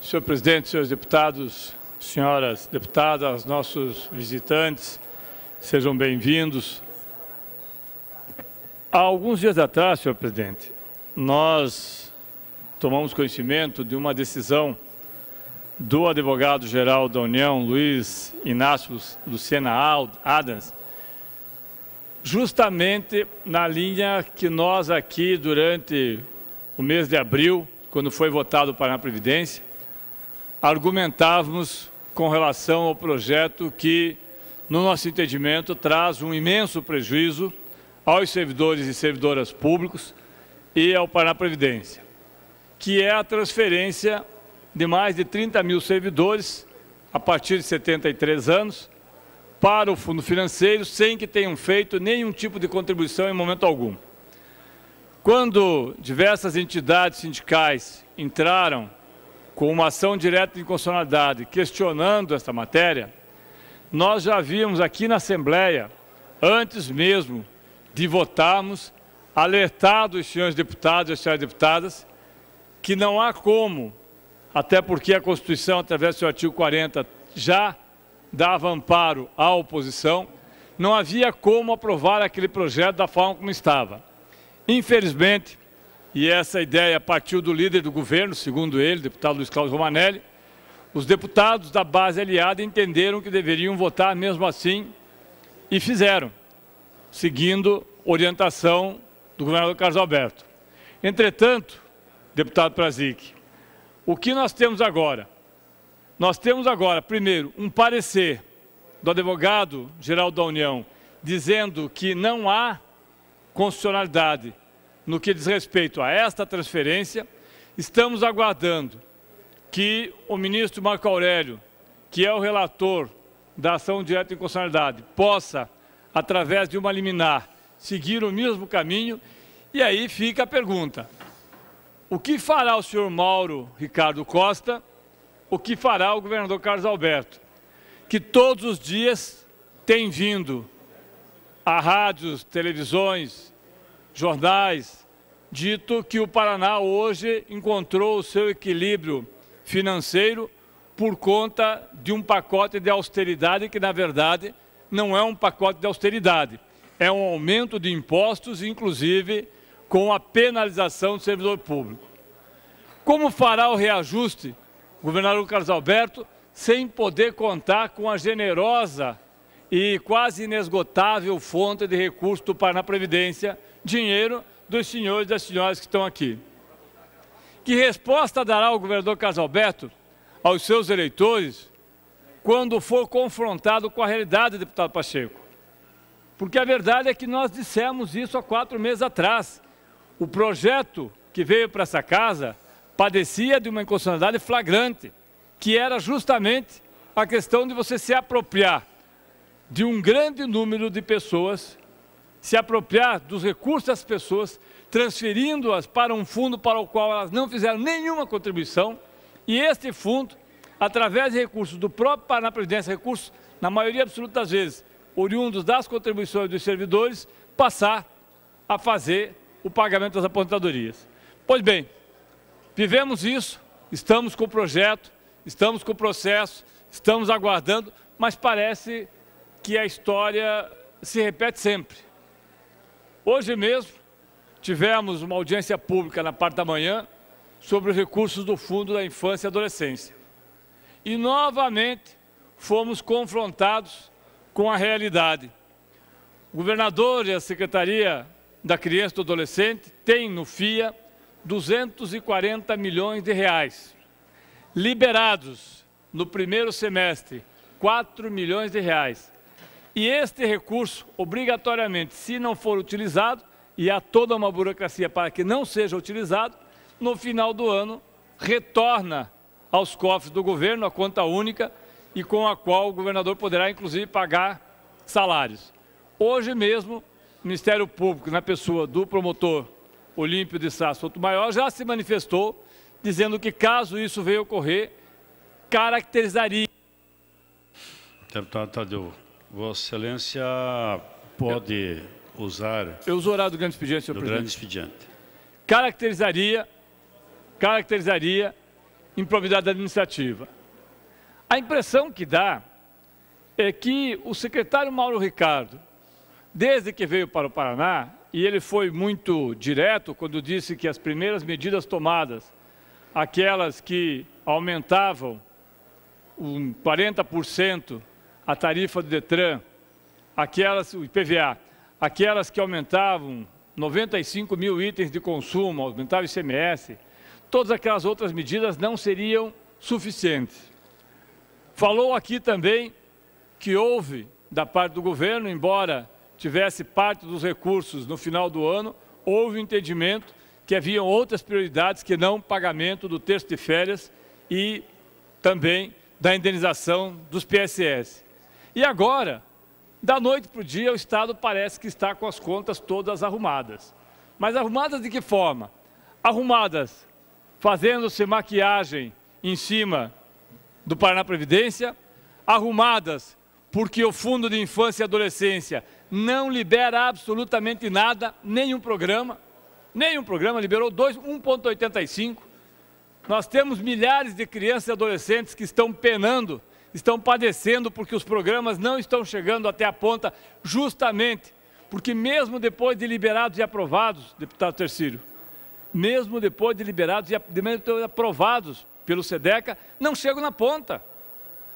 Senhor presidente, senhores deputados, senhoras deputadas, nossos visitantes, sejam bem-vindos. Há alguns dias atrás, senhor presidente, nós tomamos conhecimento de uma decisão do advogado-geral da União, Luiz Inácio Lucena Adams, justamente na linha que nós aqui, durante o mês de abril, quando foi votado o Paraná Previdência, argumentávamos com relação ao projeto que, no nosso entendimento, traz um imenso prejuízo aos servidores e servidoras públicos e ao Paraná Previdência, que é a transferência de mais de 30 mil servidores, a partir de 73 anos, para o fundo financeiro, sem que tenham feito nenhum tipo de contribuição em momento algum. Quando diversas entidades sindicais entraram com uma ação direta de inconstitucionalidade questionando esta matéria, nós já havíamos aqui na Assembleia, antes mesmo de votarmos, alertado os senhores deputados e as senhoras deputadas que não há como, até porque a Constituição, através do seu artigo 40, já dava amparo à oposição, não havia como aprovar aquele projeto da forma como estava. Infelizmente, e essa ideia partiu do líder do governo, segundo ele, o deputado Luiz Cláudio Romanelli, os deputados da base aliada entenderam que deveriam votar mesmo assim e fizeram, seguindo orientação do governador Carlos Alberto. Entretanto, deputado Prazic, o que nós temos agora? Nós temos agora, primeiro, um parecer do advogado-geral da União dizendo que não há constitucionalidade no que diz respeito a esta transferência. Estamos aguardando que o ministro Marco Aurélio, que é o relator da ação direta de inconstitucionalidade, possa, através de uma liminar, seguir o mesmo caminho. E aí fica a pergunta: o que fará o senhor Mauro Ricardo Costa? O que fará o governador Carlos Alberto, que todos os dias tem vindo a rádios, televisões, jornais, dito que o Paraná hoje encontrou o seu equilíbrio financeiro por conta de um pacote de austeridade que, na verdade, não é um pacote de austeridade, é um aumento de impostos, inclusive com a penalização do servidor público. Como fará o reajuste o governador Carlos Alberto sem poder contar com a generosa e quase inesgotável fonte de recursos do Paraná Previdência, dinheiro dos senhores e das senhoras que estão aqui? Que resposta dará o governador Carlos Alberto aos seus eleitores quando for confrontado com a realidade, deputado Pacheco? Porque a verdade é que nós dissemos isso há 4 meses atrás. O projeto que veio para essa casa padecia de uma inconstitucionalidade flagrante, que era justamente a questão de você se apropriar de um grande número de pessoas, se apropriar dos recursos das pessoas, transferindo-as para um fundo para o qual elas não fizeram nenhuma contribuição, e este fundo, através de recursos do próprio Paraná Previdência, recursos, na maioria absoluta das vezes, oriundos das contribuições dos servidores, passar a fazer o pagamento das aposentadorias. Pois bem, vivemos isso, estamos com o projeto, estamos com o processo, estamos aguardando, mas parece que a história se repete sempre. Hoje mesmo tivemos uma audiência pública na parte da manhã sobre os recursos do Fundo da Infância e Adolescência. E novamente fomos confrontados com a realidade. O governador e a Secretaria da Criança e do Adolescente têm no FIA 240 milhões de reais. Liberados no primeiro semestre, 4 milhões de reais. E este recurso, obrigatoriamente, se não for utilizado, e há toda uma burocracia para que não seja utilizado, no final do ano, retorna aos cofres do governo, a conta única, e com a qual o governador poderá, inclusive, pagar salários. Hoje mesmo, o Ministério Público, na pessoa do promotor Olímpio de Sá Sotomayor, já se manifestou, dizendo que, caso isso venha ocorrer, caracterizaria... Deputado Tadeu, Vossa Excelência pode usar... Eu uso o horário do grande expediente, senhor presidente. Do grande expediente. Caracterizaria improbidade administrativa. A impressão que dá é que o secretário Mauro Ricardo, desde que veio para o Paraná, e ele foi muito direto quando disse que as primeiras medidas tomadas, aquelas que aumentavam 40% a tarifa do Detran, o IPVA, aquelas que aumentavam 95 mil itens de consumo, aumentavam o ICMS, todas aquelas outras medidas não seriam suficientes. Falou aqui também que houve, da parte do governo, embora tivesse parte dos recursos no final do ano, houve um entendimento que haviam outras prioridades que não o pagamento do terço de férias e também da indenização dos PSS. E agora, da noite para o dia, o Estado parece que está com as contas todas arrumadas. Mas arrumadas de que forma? Arrumadas fazendo-se maquiagem em cima do Paraná Previdência, arrumadas porque o Fundo de Infância e Adolescência não libera absolutamente nada, nenhum programa liberou 1,85. Nós temos milhares de crianças e adolescentes que estão penando, estão padecendo porque os programas não estão chegando até a ponta, justamente porque mesmo depois de liberados e aprovados, deputado Tercílio, mesmo depois de liberados e aprovados pelo SEDECA, não chegam na ponta.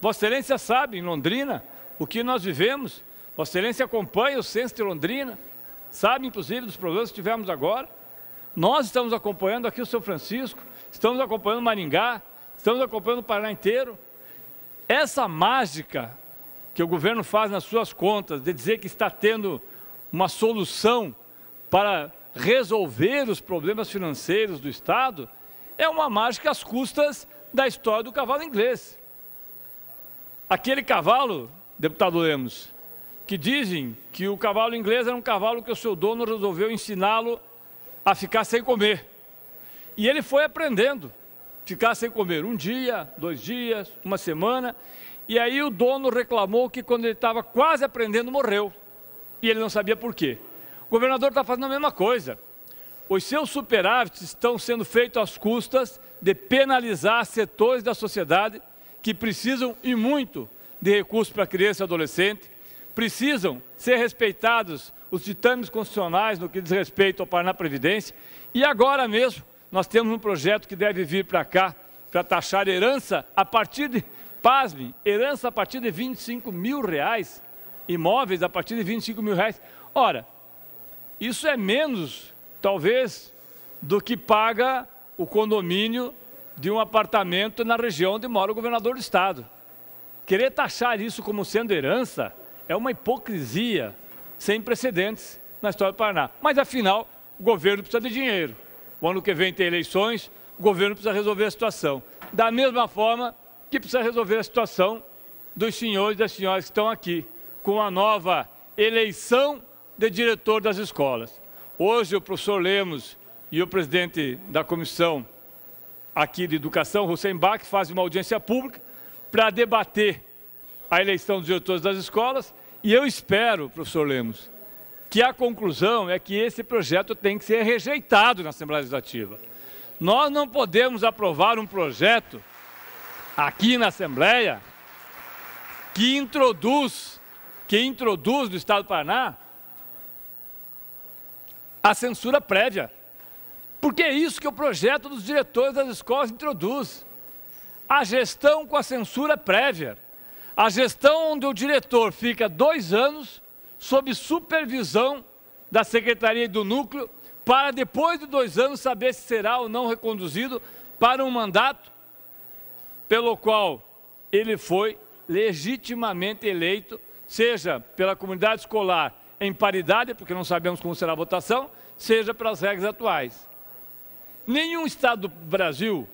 Vossa Excelência sabe, em Londrina, o que nós vivemos. Vossa Excelência acompanha o censo de Londrina, sabe, inclusive, dos problemas que tivemos agora. Nós estamos acompanhando aqui o São Francisco, estamos acompanhando Maringá, estamos acompanhando o Paraná inteiro. Essa mágica que o governo faz nas suas contas, de dizer que está tendo uma solução para resolver os problemas financeiros do Estado, é uma mágica às custas da história do cavalo inglês. Aquele cavalo, deputado Lemos, que dizem que o cavalo inglês era um cavalo que o seu dono resolveu ensiná-lo a ficar sem comer. E ele foi aprendendo a ficar sem comer 1 dia, 2 dias, 1 semana. E aí o dono reclamou que quando ele estava quase aprendendo, morreu. E ele não sabia por quê. O governador está fazendo a mesma coisa. Os seus superávites estão sendo feitos às custas de penalizar setores da sociedade que precisam e muito de recursos para criança e adolescente, precisam ser respeitados os ditames constitucionais no que diz respeito ao Paraná Previdência, e agora mesmo nós temos um projeto que deve vir para cá para taxar herança a partir de, pasmem, herança a partir de R$25 mil, imóveis a partir de R$25 mil. Ora, isso é menos, talvez, do que paga o condomínio de um apartamento na região onde mora o governador do Estado. Querer taxar isso como sendo herança é uma hipocrisia sem precedentes na história do Paraná. Mas, afinal, o governo precisa de dinheiro. O ano que vem tem eleições, o governo precisa resolver a situação. Da mesma forma que precisa resolver a situação dos senhores e das senhoras que estão aqui, com a nova eleição de diretor das escolas. Hoje, o professor Lemos e o presidente da comissão aqui de educação, Hussein Bach, fazem uma audiência pública para debater a eleição dos diretores das escolas, e eu espero, professor Lemos, que a conclusão é que esse projeto tem que ser rejeitado na Assembleia Legislativa. Nós não podemos aprovar um projeto aqui na Assembleia que introduz no Estado do Paraná a censura prévia. Porque é isso que o projeto dos diretores das escolas introduz. A gestão com a censura prévia. A gestão onde o diretor fica 2 anos sob supervisão da Secretaria e do Núcleo, para depois de 2 anos saber se será ou não reconduzido para um mandato pelo qual ele foi legitimamente eleito, seja pela comunidade escolar em paridade, porque não sabemos como será a votação, seja pelas regras atuais. Nenhum Estado do Brasil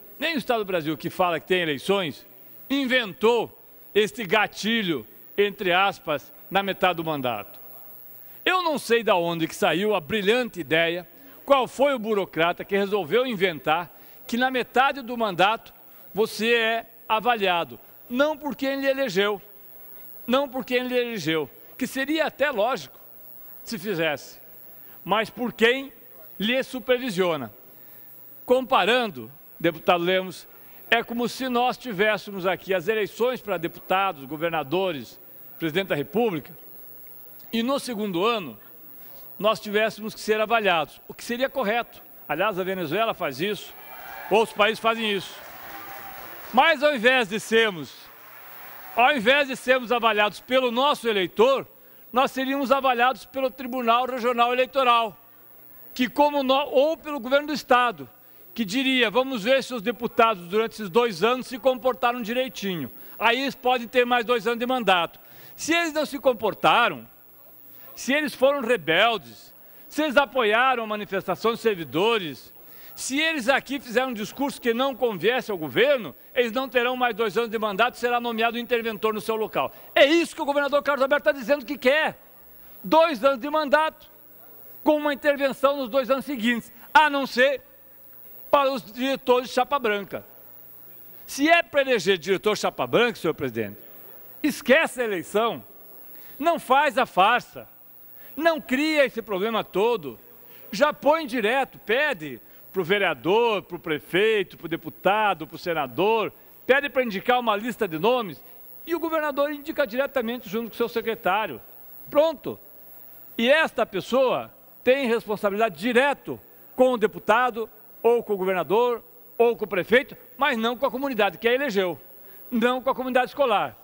que fala que tem eleições, inventou este gatilho, entre aspas, na metade do mandato. Eu não sei de onde que saiu a brilhante ideia, qual foi o burocrata que resolveu inventar que na metade do mandato você é avaliado, não por quem lhe elegeu, que seria até lógico se fizesse, mas por quem lhe supervisiona. Comparando, deputado Lemos, é como se nós tivéssemos aqui as eleições para deputados, governadores, presidente da República, e no segundo ano nós tivéssemos que ser avaliados, o que seria correto. Aliás, a Venezuela faz isso, outros países fazem isso. Mas ao invés de sermos avaliados pelo nosso eleitor, nós seríamos avaliados pelo Tribunal Regional Eleitoral, ou pelo governo do Estado, que diria, vamos ver se os deputados durante esses 2 anos se comportaram direitinho. Aí eles podem ter mais 2 anos de mandato. Se eles não se comportaram, se eles foram rebeldes, se eles apoiaram a manifestação de servidores, se eles aqui fizeram um discurso que não conviesse ao governo, eles não terão mais 2 anos de mandato e será nomeado um interventor no seu local. É isso que o governador Carlos Alberto está dizendo que quer. 2 anos de mandato, com uma intervenção nos 2 anos seguintes, a não ser para os diretores de chapa branca. Se é para eleger diretor chapa branca, senhor presidente, esquece a eleição, não faz a farsa, não cria esse problema todo, já põe direto, pede para o vereador, para o prefeito, para o deputado, para o senador, pede para indicar uma lista de nomes e o governador indica diretamente junto com o seu secretário. Pronto. E esta pessoa tem responsabilidade direto com o deputado, ou com o governador, ou com o prefeito, mas não com a comunidade que a elegeu, não com a comunidade escolar.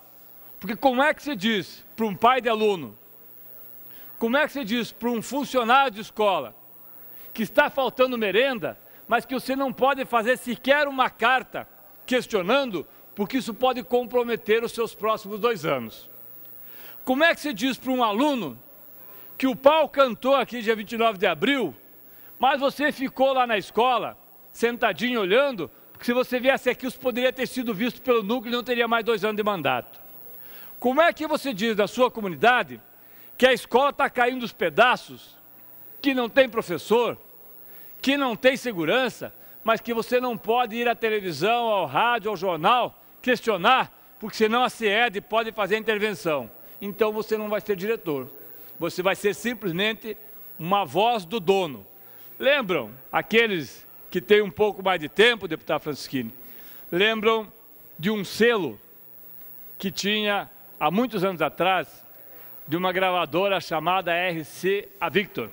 Porque como é que se diz para um pai de aluno, como é que se diz para um funcionário de escola, que está faltando merenda, mas que você não pode fazer sequer uma carta questionando, porque isso pode comprometer os seus próximos 2 anos? Como é que se diz para um aluno que o pau cantou aqui dia 29 de abril, mas você ficou lá na escola, sentadinho olhando, porque se você viesse aqui, isso poderia ter sido visto pelo núcleo e não teria mais 2 anos de mandato? Como é que você diz da sua comunidade que a escola está caindo aos pedaços, que não tem professor, que não tem segurança, mas que você não pode ir à televisão, ao rádio, ao jornal, questionar, porque senão a CED pode fazer a intervenção? Então você não vai ser diretor, você vai ser simplesmente uma voz do dono. Lembram, aqueles que têm um pouco mais de tempo, deputado Francisquini, lembram de um selo que tinha, há muitos anos atrás, de uma gravadora chamada RCA Victor,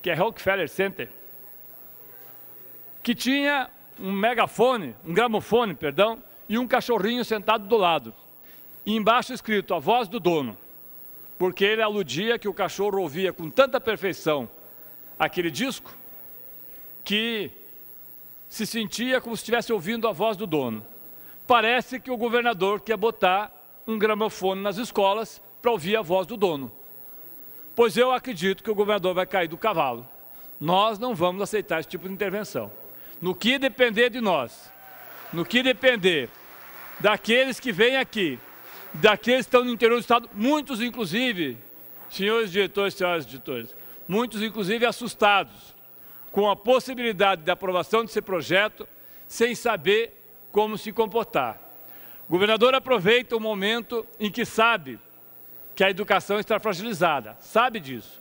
que é Rockefeller Center, que tinha um megafone, um gramofone, perdão, e um cachorrinho sentado do lado. E embaixo escrito, a voz do dono, porque ele aludia que o cachorro ouvia com tanta perfeição aquele disco, que se sentia como se estivesse ouvindo a voz do dono. Parece que o governador quer botar um gramofone nas escolas para ouvir a voz do dono. Pois eu acredito que o governador vai cair do cavalo. Nós não vamos aceitar esse tipo de intervenção. No que depender de nós, no que depender daqueles que vêm aqui, daqueles que estão no interior do Estado, muitos inclusive, senhores diretores, senhoras diretores, muitos inclusive assustados com a possibilidade de aprovação desse projeto, sem saber como se comportar. O governador aproveita o momento em que sabe que a educação está fragilizada, sabe disso.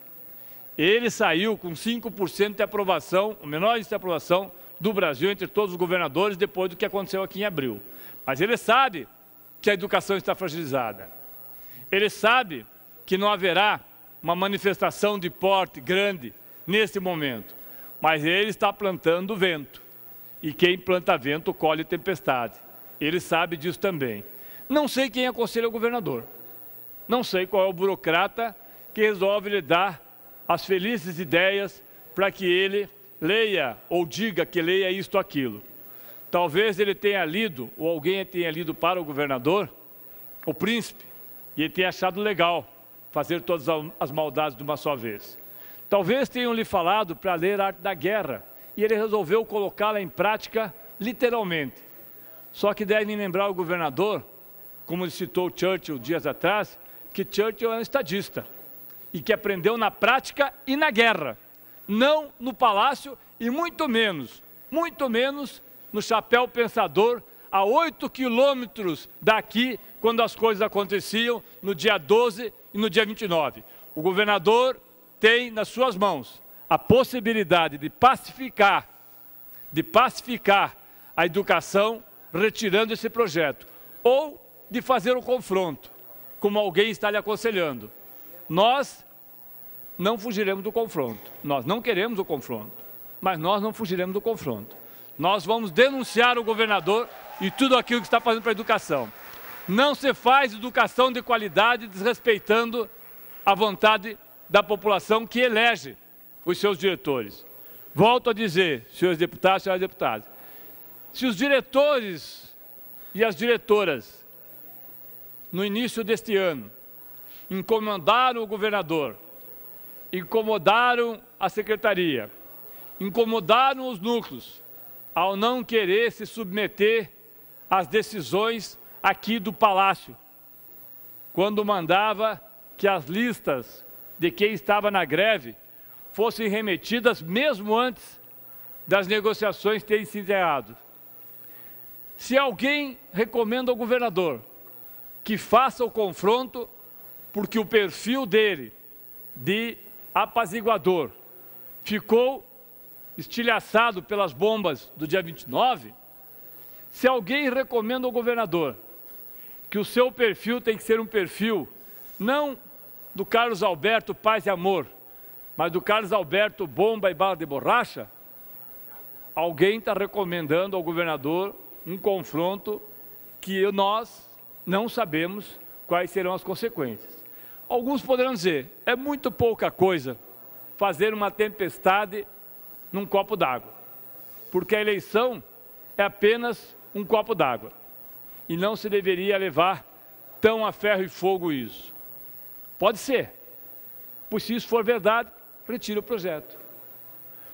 Ele saiu com 5% de aprovação, o menor índice de aprovação do Brasil entre todos os governadores depois do que aconteceu aqui em abril. Mas ele sabe que a educação está fragilizada. Ele sabe que não haverá uma manifestação de porte grande nesse momento. Mas ele está plantando vento. E quem planta vento colhe tempestade. Ele sabe disso também. Não sei quem aconselha o governador. Não sei qual é o burocrata que resolve lhe dar as felizes ideias para que ele leia ou diga que leia isto ou aquilo. Talvez ele tenha lido, ou alguém tenha lido para o governador, o príncipe, e ele tenha achado legal fazer todas as maldades de uma só vez. Talvez tenham lhe falado para ler a Arte da Guerra, e ele resolveu colocá-la em prática literalmente. Só que devem lembrar o governador, como citou Churchill dias atrás, que Churchill é um estadista, e que aprendeu na prática e na guerra, não no palácio e muito menos no chapéu pensador, a 8 quilômetros daqui, quando as coisas aconteciam no dia 12 e no dia 29. O governador tem nas suas mãos a possibilidade de pacificar a educação retirando esse projeto, ou de fazer o confronto, como alguém está lhe aconselhando. Nós não fugiremos do confronto. Nós não queremos o confronto, mas nós não fugiremos do confronto. Nós vamos denunciar o governador e tudo aquilo que está fazendo para a educação. Não se faz educação de qualidade desrespeitando a vontade da população que elege os seus diretores. Volto a dizer, senhores deputados, senhoras deputadas, se os diretores e as diretoras, no início deste ano, incomodaram o governador, incomodaram a secretaria, incomodaram os núcleos, ao não querer se submeter às decisões aqui do Palácio, quando mandava que as listas de quem estava na greve fossem remetidas mesmo antes das negociações terem se encerrado. Se alguém recomenda ao governador que faça o confronto, porque o perfil dele de apaziguador ficou estilhaçado pelas bombas do dia 29, se alguém recomenda ao governador que o seu perfil tem que ser um perfil não do Carlos Alberto Paz e Amor, mas do Carlos Alberto Bomba e Bala de Borracha, alguém está recomendando ao governador um confronto que nós não sabemos quais serão as consequências. Alguns poderão dizer, é muito pouca coisa fazer uma tempestade num copo d'água, porque a eleição é apenas um copo d'água e não se deveria levar tão a ferro e fogo isso. Pode ser, pois se isso for verdade, retire o projeto.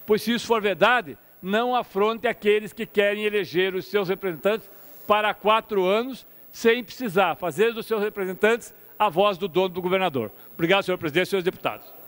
Pois se isso for verdade, não afronte aqueles que querem eleger os seus representantes para 4 anos, sem precisar fazer dos seus representantes a voz do dono do governador. Obrigado, senhor presidente e senhores deputados.